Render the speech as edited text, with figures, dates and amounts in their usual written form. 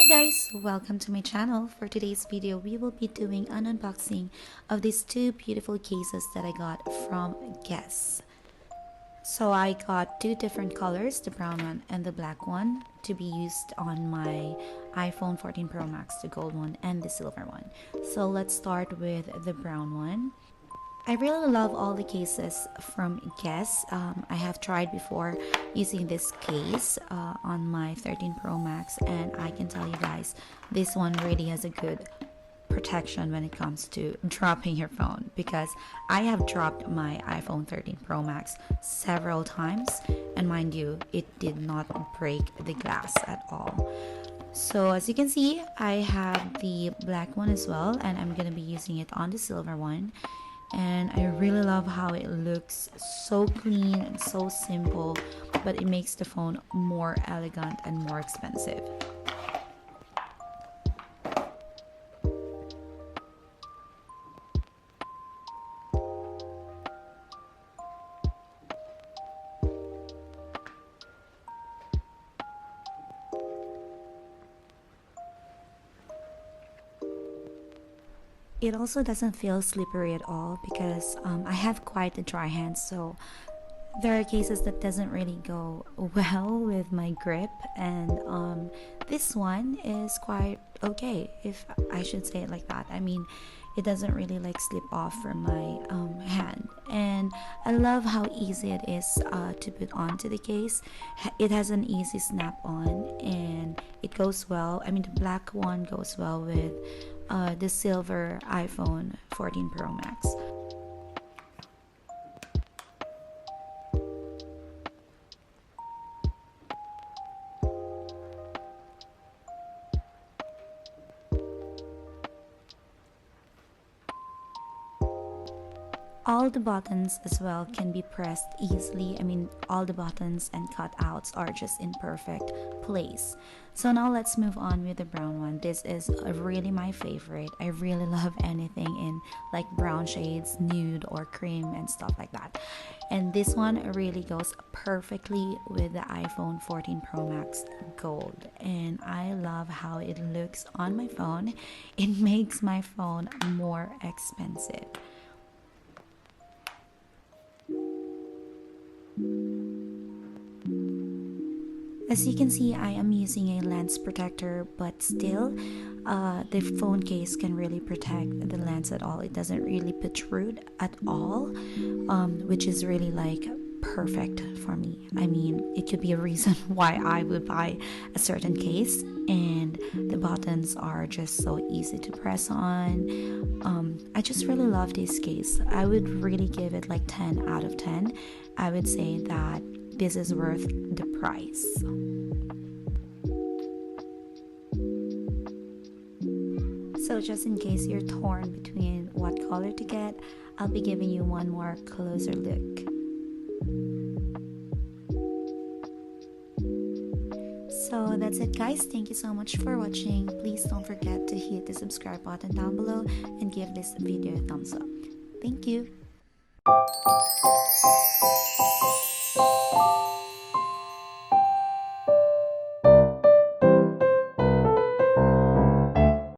guys, welcome to my channel. For today's video, we will be doing an unboxing of these two beautiful cases that I got from Guess. So I got two different colors, the brown one and the black one, to be used on my iPhone 14 Pro Max, the gold one and the silver one. So let's start with the brown one. I really love all the cases from Guess. I have tried before using this case on my 13 Pro Max, and I can tell you guys, this one really has a good protection when it comes to dropping your phone, because I have dropped my iPhone 13 Pro Max several times, and mind you, it did not break the glass at all. So as you can see, I have the black one as well, and I'm gonna be using it on the silver one. And I really love how it looks, so clean and so simple, but it makes the phone more elegant and more expensive. It also doesn't feel slippery at all, because I have quite a dry hand, so there are cases that doesn't really go well with my grip, and this one is quite okay, if I should say it like that. I mean, it doesn't really like slip off from my hand, and I love how easy it is to put onto the case. It has an easy snap on, and it goes well. I mean, the black one goes well with the silver iPhone 14 Pro Max. All the buttons as well can be pressed easily. I mean, all the buttons and cutouts are just in perfect place. So now let's move on with the brown one. This is really my favorite. I really love anything in like brown shades, nude or cream and stuff like that. And this one really goes perfectly with the iPhone 14 Pro Max gold. And I love how it looks on my phone. It makes my phone more expensive. As you can see, I am using a lens protector, but still the phone case can really protect the lens at all. It doesn't really protrude at all, which is really like perfect for me. I mean, it could be a reason why I would buy a certain case, and the buttons are just so easy to press on. I just really love this case. I would really give it like 10 out of 10. I would say that this is worth the price. So just in case you're torn between what color to get, I'll be giving you one more closer look. So that's it guys, thank you so much for watching. Please don't forget to hit the subscribe button down below and give this video a thumbs up. Thank you.